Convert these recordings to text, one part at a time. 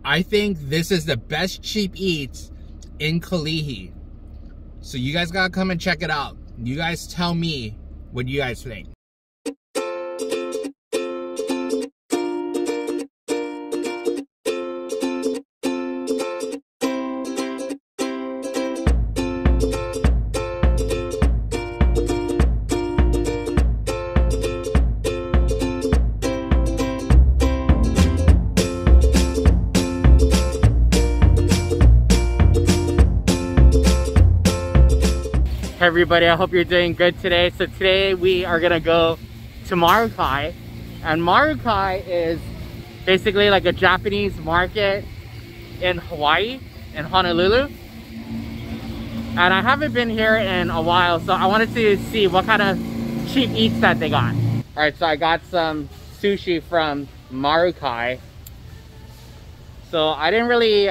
I think this is the best cheap eats in Kalihi. So you guys gotta come and check it out. You guys tell me what you guys think. Hey everybody, I hope you're doing good today. So today we are gonna go to Marukai, and Marukai is basically like a Japanese market in Hawaii, in Honolulu. And I haven't been here in a while, so I wanted to see what kind of cheap eats that they got. Alright, so I got some sushi from Marukai. So I didn't really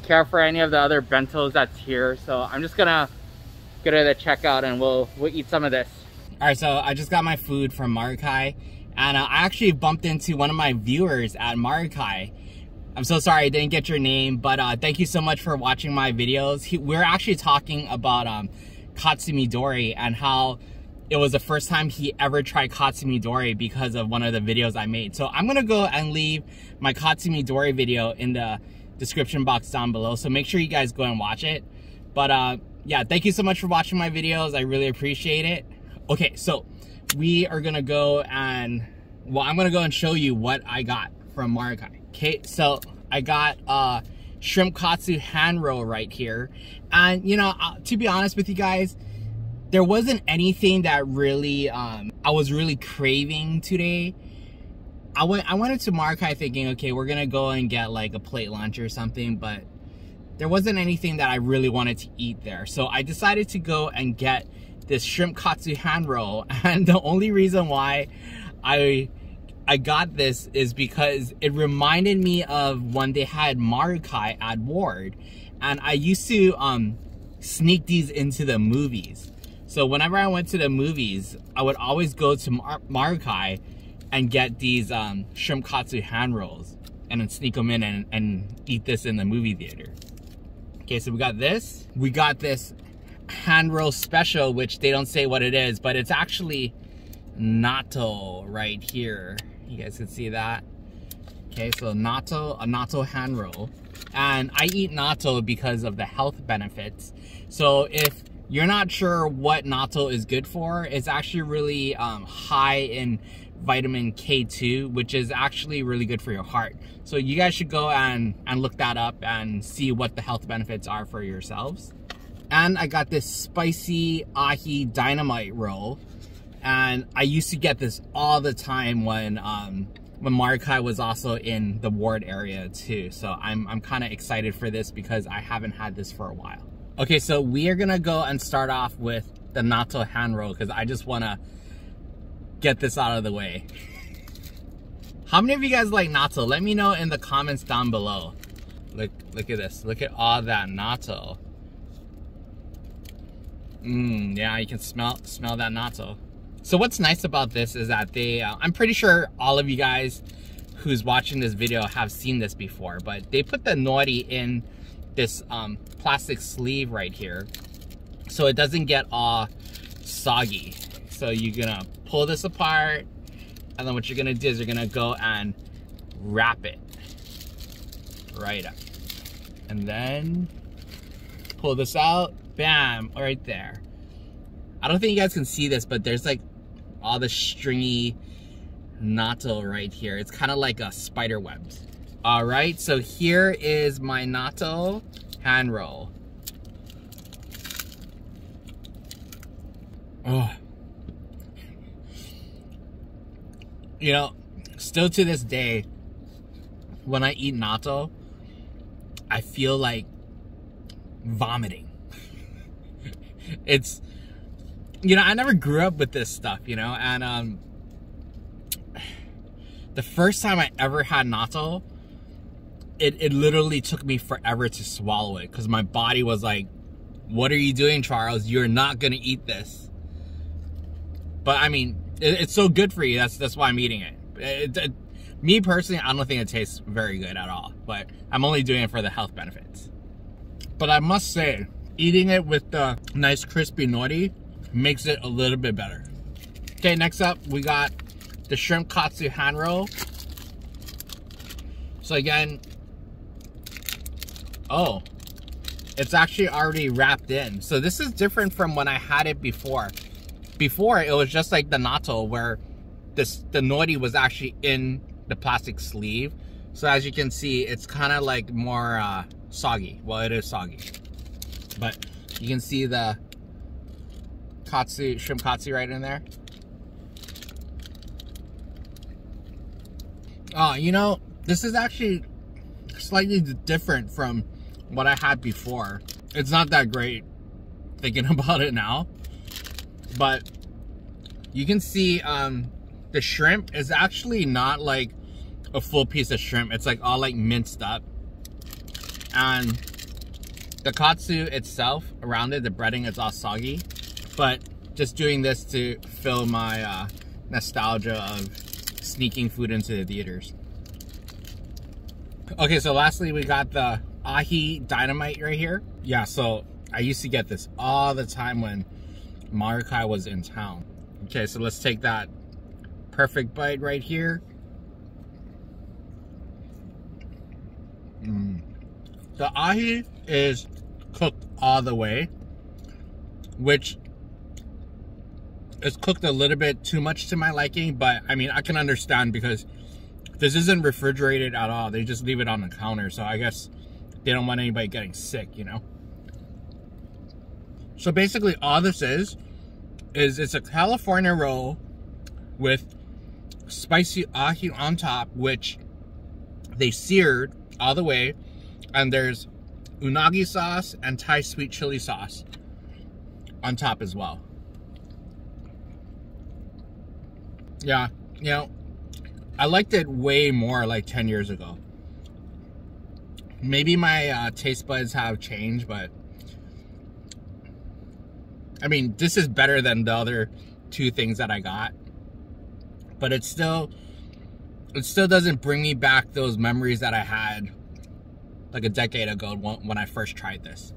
care for any of the other bentos that's here, so I'm just gonna go to the checkout and we'll eat some of this. All right, so I just got my food from Marukai, and I actually bumped into one of my viewers at Marukai. I'm so sorry I didn't get your name, but thank you so much for watching my videos. We're actually talking about Katsu Midori and how it was the first time he ever tried Katsu Midori because of one of the videos I made. So I'm gonna go and leave my Katsu Midori video in the description box down below, so make sure you guys go and watch it. But yeah, thank you so much for watching my videos. I really appreciate it. Okay, so we are gonna go and, well, I'm gonna go and show you what I got from Marukai. Okay, so I got shrimp katsu hand roll right here. And you know, to be honest with you guys, there wasn't anything that really, I was really craving today. I went into Marukai thinking, okay, we're gonna go and get like a plate lunch or something, but there wasn't anything that I really wanted to eat there. So I decided to go and get this shrimp katsu hand roll. And the only reason why I got this is because it reminded me of when they had Marukai at Ward. And I used to sneak these into the movies. So whenever I went to the movies, I would always go to Marukai and get these shrimp katsu hand rolls and then sneak them in and eat this in the movie theater. Okay, so we got this. We got this hand roll special, which they don't say what it is, but it's actually natto right here. You guys can see that. Okay, so natto, a natto hand roll. And I eat natto because of the health benefits. So if you're not sure what natto is good for, it's actually really high in vitamin K2, which is actually really good for your heart. So you guys should go and look that up and see what the health benefits are for yourselves. And I got this spicy Ahi Dynamite roll, and I used to get this all the time when Marukai was also in the Ward area too. So I'm kind of excited for this because I haven't had this for a while. Okay, so we are gonna go and start off with the natto hand roll because I just want to get this out of the way. How many of you guys like natto? Let me know in the comments down below. Look at this. Look at all that natto. Yeah, you can smell that natto. So what's nice about this is that they, I'm pretty sure all of you guys who's watching this video have seen this before, but they put the nori in this plastic sleeve right here so it doesn't get all soggy. So you're gonna pull this apart, and then what you're gonna do is you're gonna go and wrap it right up, and then pull this out, bam, right there. I don't think you guys can see this, but there's like all the stringy natto right here. It's kind of like a spider web. All right, so here is my natto hand roll. Oh. You know, still to this day, when I eat natto, I feel like vomiting. It's, you know, I never grew up with this stuff, you know, and the first time I ever had natto, it literally took me forever to swallow it because my body was like, what are you doing, Charles? You're not gonna eat this. But I mean, it's so good for you. That's why I'm eating it. Me personally, I don't think it tastes very good at all, but I'm only doing it for the health benefits. But I must say, eating it with the nice crispy nori makes it a little bit better. Okay, next up we got the shrimp katsu hand roll. So again, oh, it's actually already wrapped in. So this is different from when I had it before. Before, it was just like the natto where the nori was actually in the plastic sleeve. So as you can see, it's kind of like more soggy. Well, it is soggy. But you can see the katsu, shrimp katsu right in there. You know, this is actually slightly different from what I had before. It's not that great thinking about it now, but you can see the shrimp is actually not like a full piece of shrimp. It's like all like minced up, and the katsu itself around it, the breading is all soggy. But just doing this to fill my nostalgia of sneaking food into the theaters. Okay, so lastly we got the Ahi Dynamite right here. Yeah, so I used to get this all the time when Marukai was in town. Okay, so let's take that perfect bite right here. The ahi is cooked all the way, which is cooked a little bit too much to my liking, but I mean, I can understand because this isn't refrigerated at all. They just leave it on the counter, so I guess they don't want anybody getting sick, you know? So basically all this is it's a California roll with spicy ahi on top, which they seared all the way, and there's unagi sauce and Thai sweet chili sauce on top as well. Yeah, you know, I liked it way more like 10 years ago. Maybe my taste buds have changed, but I mean, this is better than the other two things that I got. But it still doesn't bring me back those memories that I had like a decade ago when I first tried this.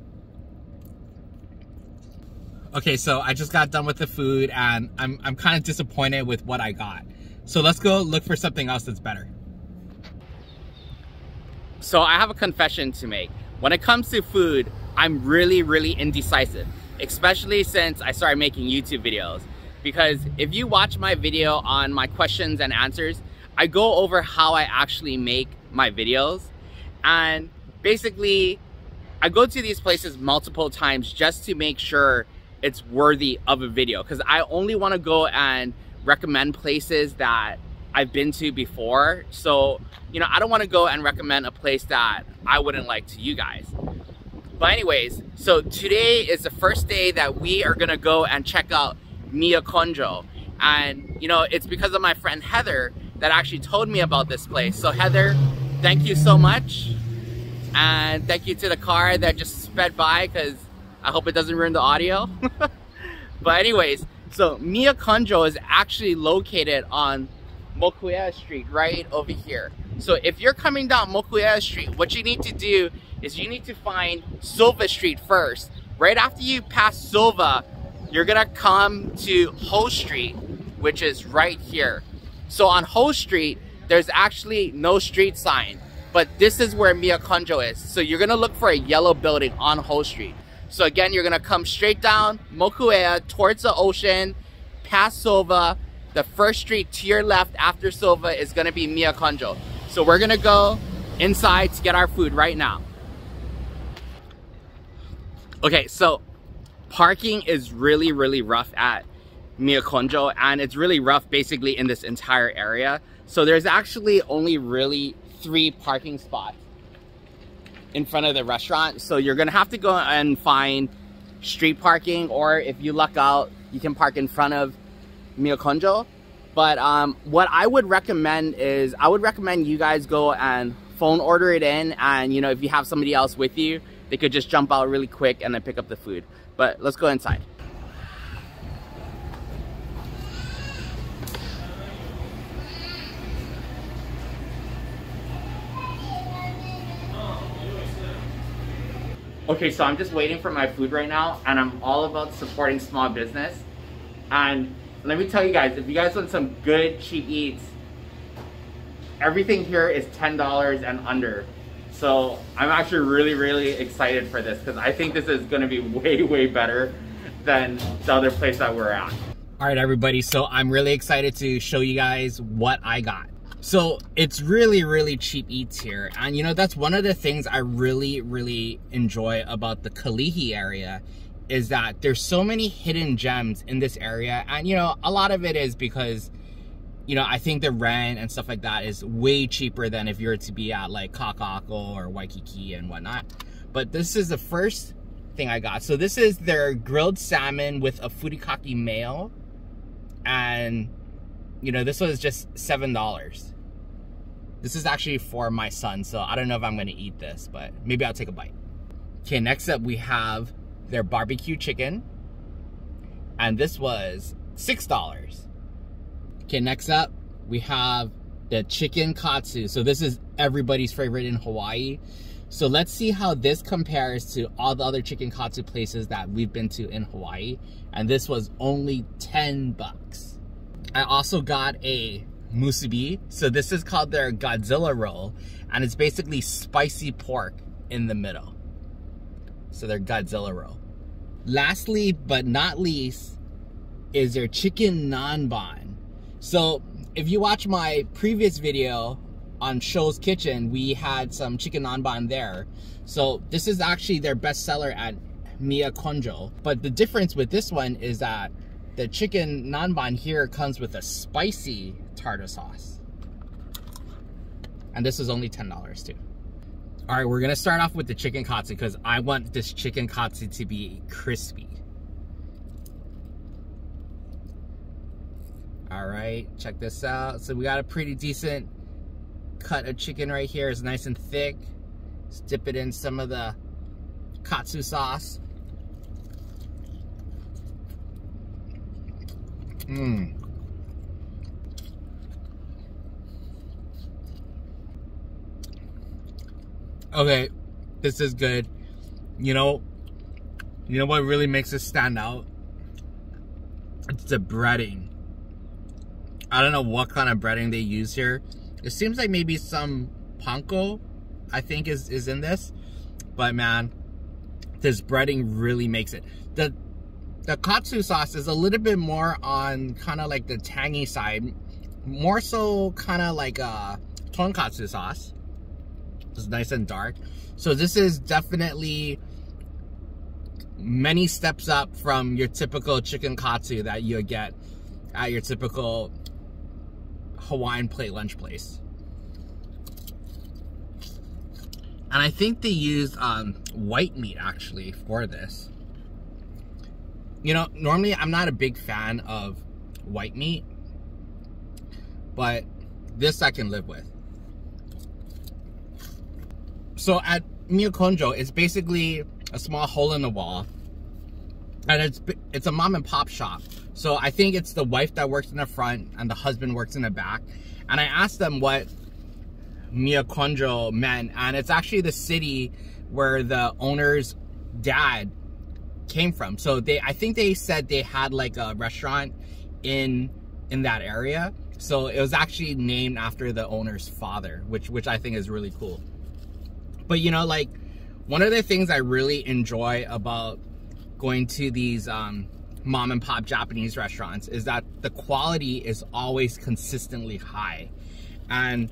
Okay, so I just got done with the food and I'm kind of disappointed with what I got. So let's go look for something else that's better. So I have a confession to make. When it comes to food, I'm really indecisive, especially since I started making YouTube videos. Because if you watch my video on my questions and answers, I go over how I actually make my videos. And basically, I go to these places multiple times just to make sure it's worthy of a video. Because I only want to go and recommend places that I've been to before. So, you know, I don't want to go and recommend a place that I wouldn't like to you guys. But anyways, so today is the first day that we are gonna go and check out Miyakonjo. And, you know, it's because of my friend Heather that actually told me about this place. So Heather, thank you so much. And thank you to the car that just sped by, because I hope it doesn't ruin the audio. But anyways, so Miyakonjo is actually located on Mokuea Street right over here. So if you're coming down Mokuea Street, what you need to do is you need to find Silva Street first. Right after you pass Silva, you're gonna come to Ho Street, which is right here. So on Ho Street, there's actually no street sign, but this is where Miyakonjo is. So you're gonna look for a yellow building on Ho Street. So again, you're gonna come straight down Mokuea towards the ocean, past Silva. The first street to your left after Silva is gonna be Miyakonjo. So we're gonna go inside to get our food right now. Okay, so parking is really rough at Miyakonjo, and it's really rough basically in this entire area. So there's actually only really 3 parking spots in front of the restaurant. So you're gonna have to go and find street parking, or if you luck out, you can park in front of Miyakonjo. But what I would recommend is, I would recommend you guys go and phone order it in, and you know, if you have somebody else with you, they could just jump out really quick and then pick up the food. But let's go inside. Okay, so I'm just waiting for my food right now, and I'm all about supporting small business. And let me tell you guys, if you guys want some good cheap eats, everything here is $10 and under. So I'm actually really excited for this, because I think this is going to be way better than the other place that we're at. All right, everybody, so I'm really excited to show you guys what I got. So it's really cheap eats here, and you know, that's one of the things I really enjoy about the Kalihi area, is that there's so many hidden gems in this area. And you know, a lot of it is because, you know, I think the rent and stuff like that is way cheaper than if you were to be at like Kakako or Waikiki and whatnot. But this is the first thing I got. So this is their grilled salmon with a furikake mayo, and you know, this was just $7. This is actually for my son, so I don't know if I'm gonna eat this, but maybe I'll take a bite. Okay, next up we have their barbecue chicken, and this was $6. Okay, next up we have the chicken katsu. So this is everybody's favorite in Hawaii. So let's see how this compares to all the other chicken katsu places that we've been to in Hawaii. And this was only 10 bucks. I also got a musubi. So this is called their Godzilla roll, and it's basically spicy pork in the middle. So their Godzilla roll. Lastly, but not least, is their chicken Naan Bon. So if you watch my previous video on Show's Kitchen, we had some chicken Naan Bon there. So this is actually their best seller at Miyakonjo. But the difference with this one is that the chicken Naan Bon here comes with a spicy tartar sauce. And this is only $10 too. All right, we're gonna start off with the chicken katsu because I want this chicken katsu to be crispy. All right, check this out. So we got a pretty decent cut of chicken right here. It's nice and thick. Let's dip it in some of the katsu sauce. Okay, this is good. You know what really makes this stand out? It's the breading. I don't know what kind of breading they use here. It seems like maybe some panko, I think, is in this. But man, this breading really makes it. The katsu sauce is a little bit more on kind of like the tangy side. More so kind of like a tonkatsu sauce. It's nice and dark. So this is definitely many steps up from your typical chicken katsu that you get at your typical Hawaiian plate lunch place. And I think they used white meat actually for this. You know, normally I'm not a big fan of white meat, but this I can live with. So at Miyakonjo, it's basically a small hole in the wall, and it's a mom and pop shop. So I think it's the wife that works in the front and the husband works in the back. And I asked them what Miyakonjo meant, and it's actually the city where the owner's dad came from. So I think they said they had like a restaurant in that area. So it was actually named after the owner's father, which I think is really cool. But you know, like, one of the things I really enjoy about going to these mom and pop Japanese restaurants is that the quality is always consistently high. And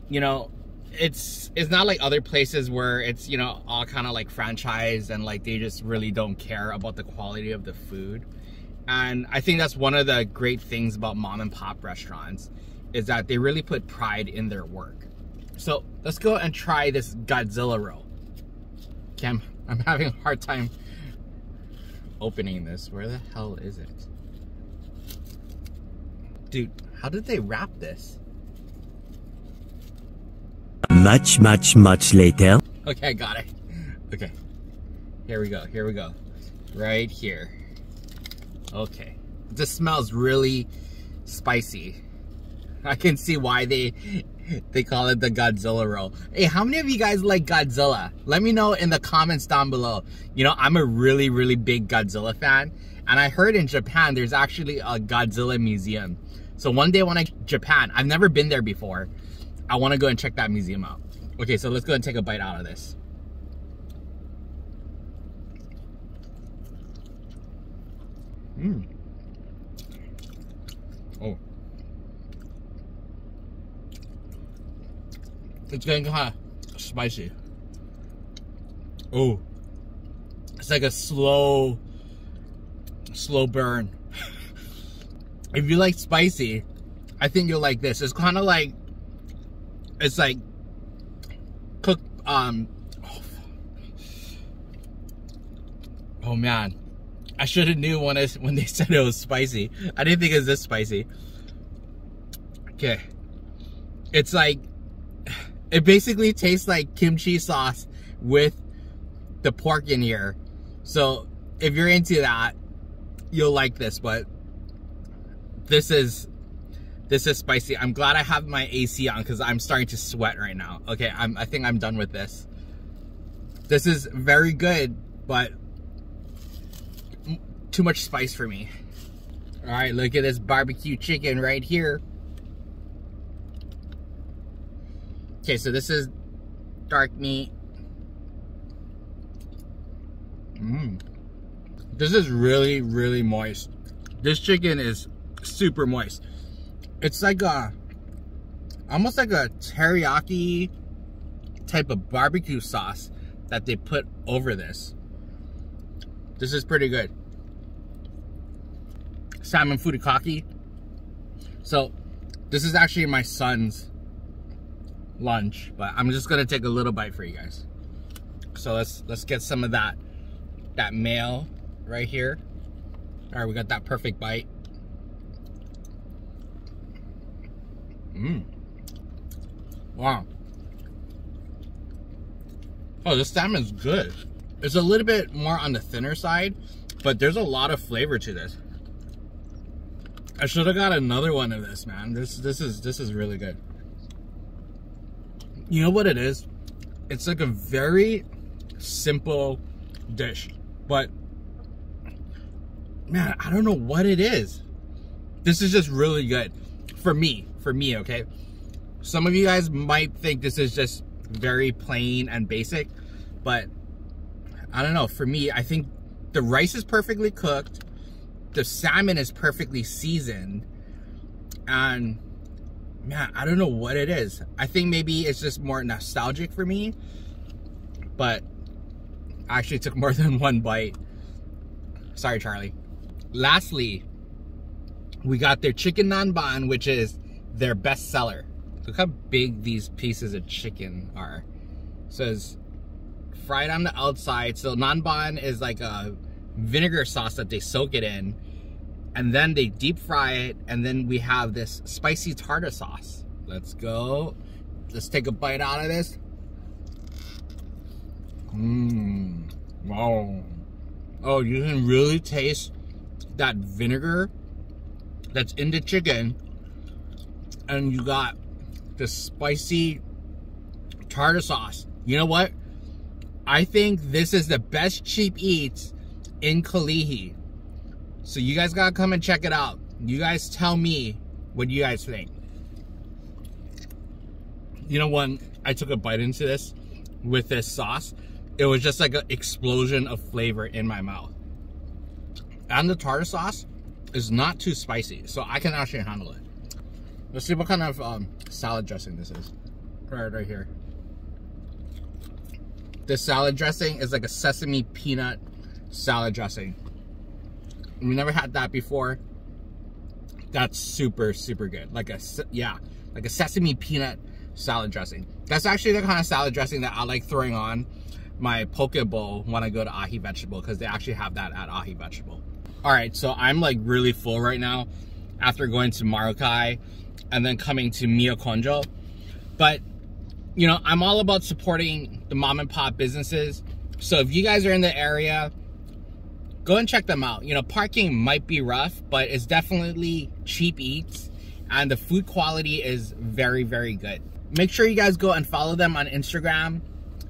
you know, it's not like other places where it's, you know, all kind of like franchise and like they just really don't care about the quality of the food. And I think that's one of the great things about mom and pop restaurants, is that they really put pride in their work. So let's go and try this Godzilla roll. Okay, I'm having a hard time opening this. Where the hell is it? Dude, how did they wrap this? Much later. Okay, I got it. Okay. Here we go. Right here. Okay. This smells really spicy. I can see why they They call it the Godzilla roll. Hey, how many of you guys like Godzilla? Let me know in the comments down below. You know, I'm a really, really big Godzilla fan. And I heard in Japan, there's actually a Godzilla museum. So one day when I go to Japan, I've never been there before. I want to go and check that museum out. Okay, so let's go and take a bite out of this. Oh. It's getting kind of spicy. Oh. It's like a slow burn. If you like spicy, I think you'll like this. It's kind of like, it's like cooked, oh man. I should have knew when they said it was spicy. I didn't think it was this spicy. Okay. It's like, it basically tastes like kimchi sauce with the pork in here. So if you're into that, you'll like this, but this is spicy. I'm glad I have my AC on because I'm starting to sweat right now. Okay, I think I'm done with this. This is very good, but too much spice for me. All right, look at this barbecue chicken right here. Okay, so this is dark meat. This is really, really moist. This chicken is super moist. It's like almost like a teriyaki type of barbecue sauce that they put over this. This is pretty good. Salmon furikake. So this is actually my son's lunch, but I'm just gonna take a little bite for you guys. So let's get some of that mayo right here. All right, we got that perfect bite. Wow. Oh, this salmon's good. It's a little bit more on the thinner side, but there's a lot of flavor to this. I should have got another one of this, man. This is really good. You know what it is? It's like a very simple dish, but man, I don't know what it is. This is just really good for me, okay? Some of you guys might think this is just very plain and basic, but I don't know. For me, I think the rice is perfectly cooked. The salmon is perfectly seasoned, and man, I don't know what it is. I think maybe it's just more nostalgic for me, but I actually took more than one bite. Sorry, Charlie. Lastly, we got their chicken Naan Bon, which is their best seller. Look how big these pieces of chicken are. It says fried on the outside. So Naan Bon is like a vinegar sauce that they soak it in, and then they deep fry it, and then we have this spicy tartar sauce. Let's go. Let's take a bite out of this. Wow. Oh, you can really taste that vinegar that's in the chicken, and you got the spicy tartar sauce. You know what? I think this is the best cheap eats in Kalihi. So you guys gotta come and check it out. You guys tell me what you guys think. You know, when I took a bite into this with this sauce, it was just like an explosion of flavor in my mouth. And the tartar sauce is not too spicy, so I can actually handle it. Let's see what kind of salad dressing this is. Right here. This salad dressing is like a sesame peanut salad dressing. We never had that before. That's super, super good. Like a sesame peanut salad dressing. That's actually the kind of salad dressing that I like throwing on my poke bowl when I go to Ahi Vegetable, because they actually have that at Ahi Vegetable. All right, so I'm like really full right now after going to Marukai and then coming to Miyakonjo. But you know, I'm all about supporting the mom and pop businesses. So if you guys are in the area, go and check them out. You know, parking might be rough, but it's definitely cheap eats, and the food quality is very, very good. Make sure you guys go and follow them on Instagram.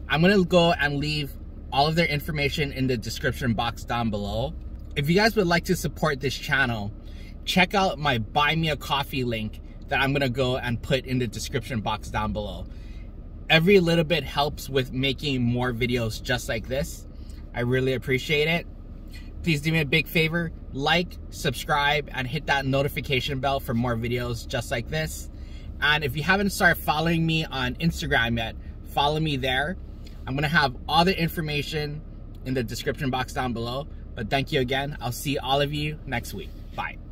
I'm gonna go and leave all of their information in the description box down below. If you guys would like to support this channel, check out my Buy Me a Coffee link that I'm gonna go and put in the description box down below. Every little bit helps with making more videos just like this. I really appreciate it. Please do me a big favor, like, subscribe, and hit that notification bell for more videos just like this. And if you haven't started following me on Instagram yet, follow me there. I'm gonna have all the information in the description box down below. But thank you again. I'll see all of you next week. Bye.